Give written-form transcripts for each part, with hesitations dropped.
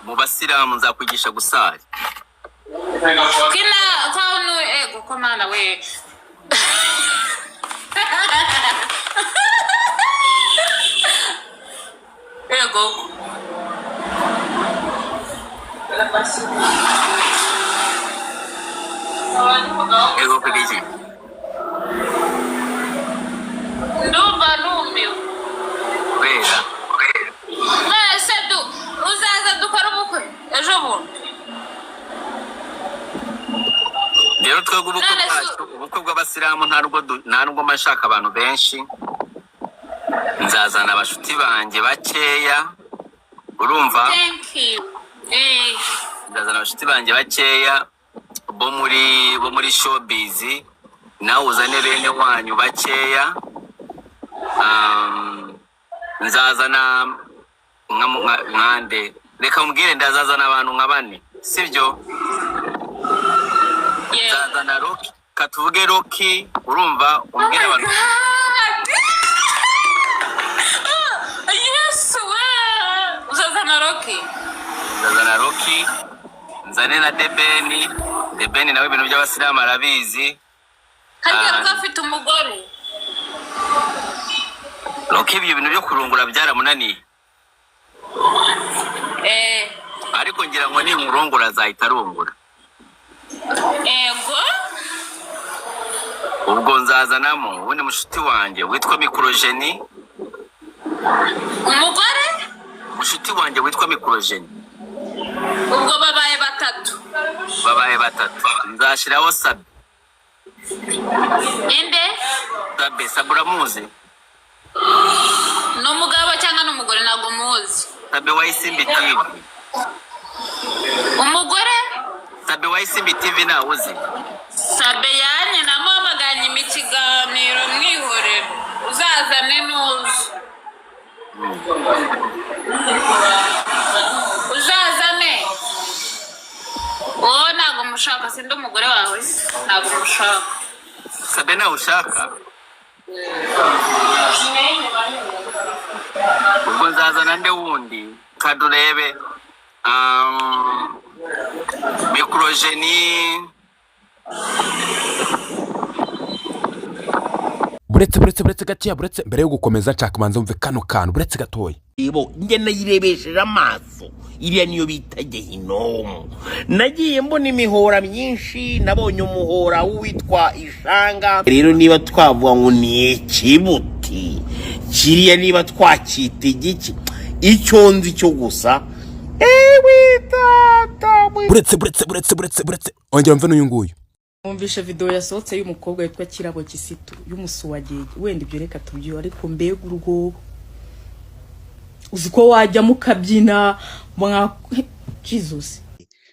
mu basiramu nzakwigisha gusari. Kina kaunu ego komana we. Ego. Ego kudiji. Dummba numio. Reba. Sedu uzaza dukora ubukwe ejo bundi. Rero twego ubukwe bw'abasiramu nta nubwo mashaka abantu benshi. Nzazana abashuti banje bakeya. Urumva? Thank you. Nzazana abashuti banje bakeya bo muri showbiz. Nawe uzane bene wanyu bakeya. Nzazana nkande reka mbwire ndazazana abantu nka bane sibyo. Nzazana Rocky katuvuge Rocky urumva umbwire abantu. Yes we uzazana Rocky nzane na Debeni nawe ibintu by'abasiramu arabizi kandi afite umugore. Rocky ibintu byo kurungura byaramunaniye. Ariko ngira ngo ni murongora azahita arungura. Ego Ubwo nzazanamo ubundi mushuti wanje witwa Mikrogeni. umugore Mushuti wanje witwa Mikrogeni. ubwo babaye batatu. Nzashiraho Sabe. Inde Sabura muzi. n'umugabo cyangwa n'umugore ntago muzi. Sabe wa Isimbi TV. Umugore Sabe wa Isimbi TV na uzi. Sabe yanye namamaganye imikiganiro mwihorera uzazane nuzi. Uzazane ntago mushaka sindi umugore wawe ntago mushaka. Sabe na ushaka. Ubwo nzazana nde wundi kadurebe Mikrogeni. buretse gatiya buretse mbere yo gukomeza nshaka manza mve kano kantu buretse gatoya. Ibo nge nayirebesheje amaso iriya niyo bita Gehinomu. Nagiye mbona imihora myinshi, nabonye umuhora witwa Ishanga. Rero niba twavuga ngo ni ikibuti kiriya niba twakita igiki icyo nzi cyo gusa buretse ongera mve n'uyu nguyu. Mwumvishe video yasohotse y'umukobwa witwa Kirabo Kisitu y'umusuwagege wenda ibyo reka tubyo ariko mbega urugo uziko wajya mukabyina mwa Jesus.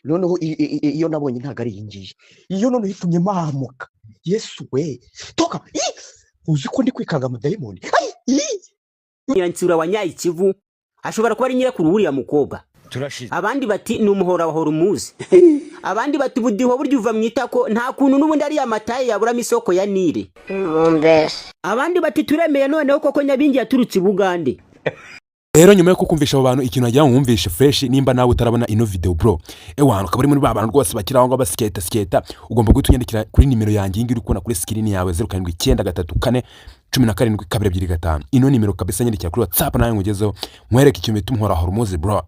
Noneho iyo nabonye ntago ari ingiye iyo none itumye mahamuka Yesu we toka uziko ndi kwikanga mu dayimoni. Nyansura wanyaye ikivu ashobora kuba ari nyirakuru uriya mukobwa. Abandi bati ni umuhora wa horumuzi. Abandi bati budiho buryo uva mwitako nta kuntu nubundi ari amataye yabura misoko ya Nile. Abandi bati turemeye noneho koko Nyabingi yaturutse Bugande. Rero nyuma yo kukumvisha abo bantu ikintu nagira ngo mwumvishe fresh nimba nawe utarabona ino video bro. Ewana ukaba uri muri babantu rwose bakira aho basiketa ugomba gutunyandikira kuri nimero yanjye ngi uri kubona kuri screen yawe 0793147225. Ino nimero kabisa nyandikira kuri WhatsApp nawe ngugezeho mwereke ikintu bitumuhora horumuzi bro.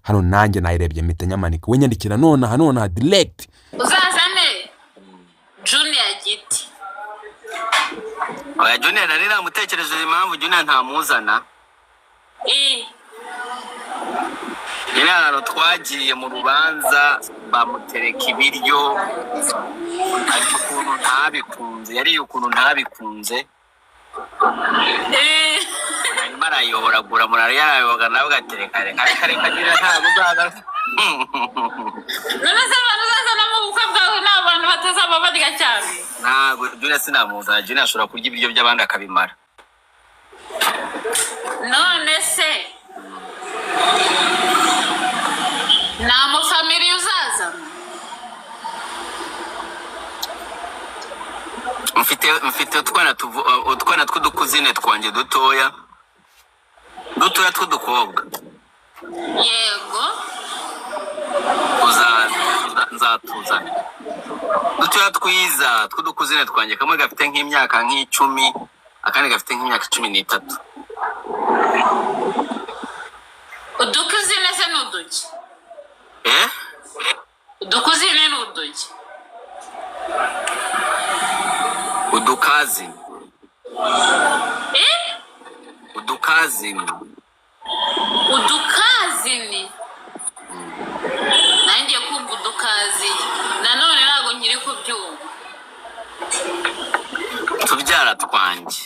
Hano nanjye nayirebye mpita nyamanika we nyandikira nona direct. Uzazane Junior Giti. Oya Junior nari namutekereje impamvu Junior ntamuzana. Nino twagiye mu rubanza bamutereka ibiryo ariko ukuntu ntabikunze yari ukuntu ntabikunze. Marayobora murari yarayoga nawe gatereka reka gira ntabwo uzaga. None se abantu uzazana mu bukwe bwawe n'abantu batazaba barya cyane. Ntabwo Junior sinamuzana. Junior ashobora kurya ibiryo by'abandi akabimara. None se nta family uzaza. Mfite utwana tw'udukuzine twanjye dutoya tw'udukobwa. Yego. Nzatuzana dutoya twiza tw'udukuzine twanjye, kamwe gafite nk'imyaka nk'icumi, akandi gafite nk'imyaka 13. Udukuzine se n'uduki? Udukuzine n'uduki? Udukazini. Udukazini. Udukazini? Nanjye kumva udukazi, nanone ntabwo nkiri kubyumva. Tubyara twanjye.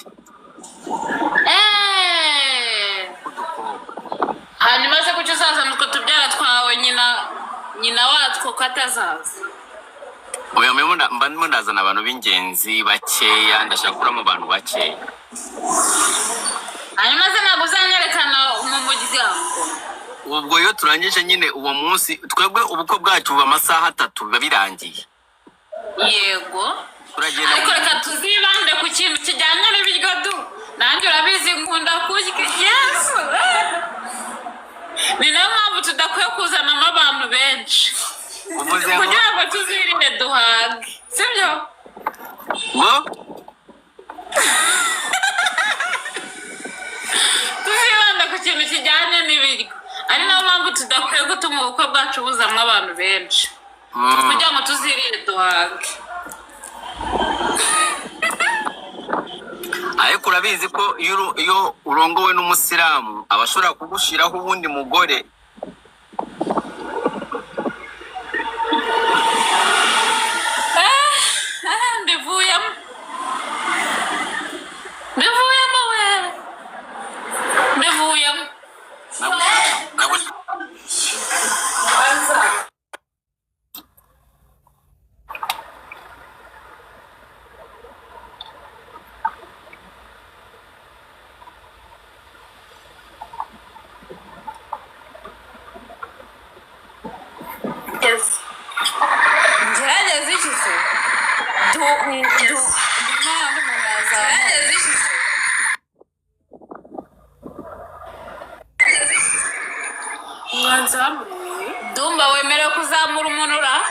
Hanyuma se kuki uzaza nuko tubyara twawe nyina watwo ko atazaza? Oya mba ndimo ndazana abantu b'ingenzi bakeya, ndashaka kuramo abantu bakeya. Hanyuma se ntabwo uzanyerekana mu muryango? Ubwo iyo turangije nyine uwo munsi, twebwe ubukwe bwacu buba amasaha 3 biba birangiye. Yego. Turagenda ariko reka tuzibande ku kintu kijyanye n'ibiryo nanjye urabizi nkunda kurya. Yesu, ni nayo mpamvu tudakwiye kuzanamo abantu benshi kugira ngo tuzirinde duhage, sibyo? Tuzibanda ku kintu kijyanye n'ibiryo, ari nayo mpamvu tudakwiye gutuma ubukwe bwacu buzamo abantu benshi kugira ngo tuzirinde duhage. Ariko urabizi ko iyo urongowe n'umusilamu abashobora kugushiraho ubundi mugore. Mbivuyemo. Gerageza iki se? Dummba wemerewe kuzamura umunura?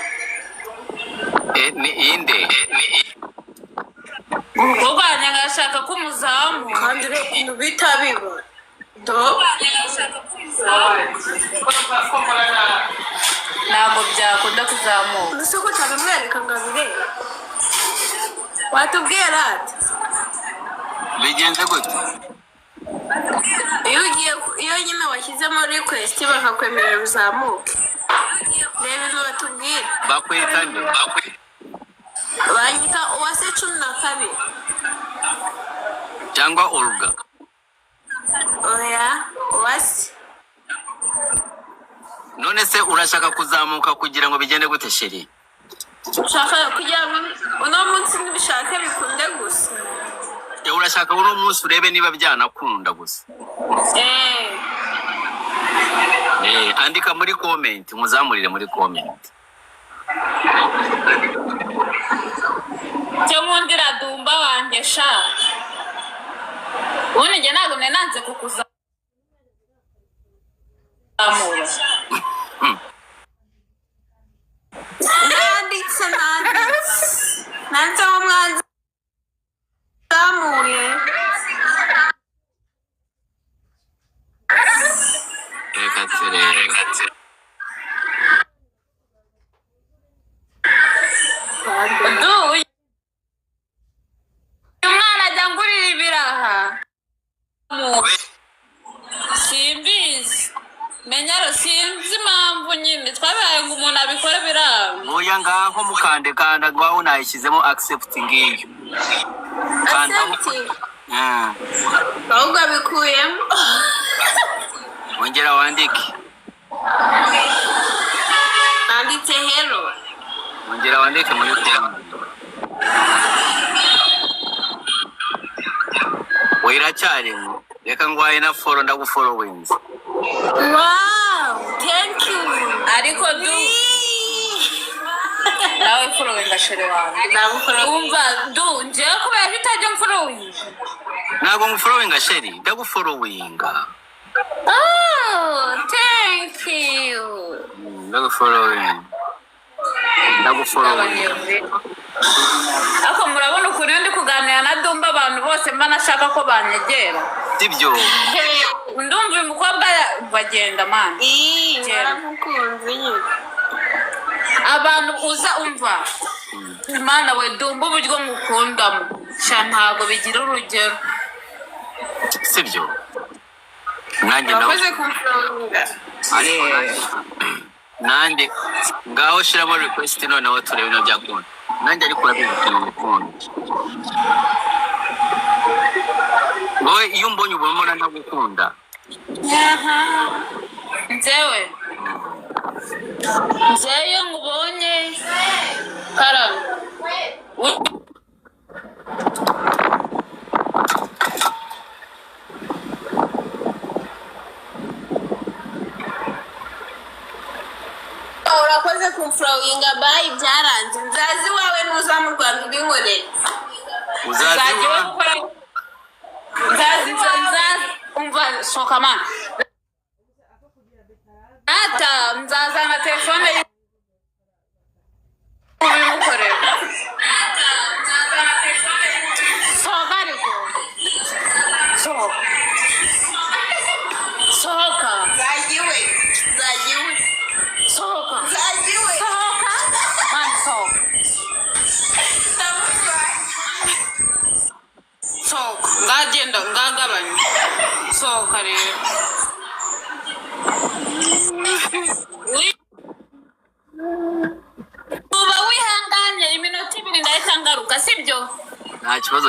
Ni inde? Umukobwa wanjye ngashaka ko umuzamura. Kandi rero ukuntu bitabiba. Ntabwo byakunda kuzamuka. Ese ko utabimwereka ngo abirebe? Watubwira ati? Bigenze gute? Iyo nyine washyizemo request bakakwemerera uzamuke. Reba ibintu batubwira. Bakwita nde? Banyita Uwase 12. Cyangwa Olga? Oya, Uwase. None se urashaka kuzamuka kugira ngo bigende gute sheri? Ushaka kugira ngo uno munsi nibishaka bikunde gusa. Urashaka uno munsi urebe niba byanakunda gusa. Andika muri comment, muzamurire muri comment. Cyo nkundira Dummba wanjye sha. Ubundi njye ntabwo nanze kukuzamura. Nanditse mu mwanzi zamuye. Umwana ajya ngurira ibiraha. Simbizi. Menyero sinzi impamvu nyine twabaye ngo umuntu abikore biranga. Oya ngaho mukande kanda ngaho nayishyizemo accept ngiyo. Kanda. Ahubwo abikuyemo. Ongera wandike. Nanditse hello. Ongera wandike muri comment. Wiracyarimo. Reka ngwaye na follow ndagufollowings. Wow, thank you. Ariko nawe following ashore wawe. Umva nje kubera utajya following. Ntabwo ngufollowing sheri, ndagufollowinga. Oh, thank you. Ndagufollowing. Ako murabona ukuntu ndi kuganira na Dummba abantu bose mba nashaka ko banyegera. Sibyo. Ndumva uyu mukobwa bagenda man. Naramukunze nyine. Abantu uza umva. Imana we Dummba uburyo ngukundamo. Sha ntago bigira urugero. Sibyo. Nanjye nawe. Wakoze kumfurunga. Nanjye ngaho shiramo request noneho turebe no byakunda. Nanjye ariko urabibwira urukundo. Wowe iyo mbonye ubona ntagukunda. Nzewe ngubonye karame. Urakoze kumfurunga bayi byaranze. Nzazi wawe nuza mu Rwanda ubinkorera. Nzazi umva soka man. Ata nzazana telefone y'umukorera. Soka ariko. Soka. Zagiwe. Soka. Zagiwe. Soka. Man soka. Soka. Ngagenda ngagabanya. Soka rero. Uba wihanganye iminota 2 ndahita ngaruka sibyo? Nta kibazo.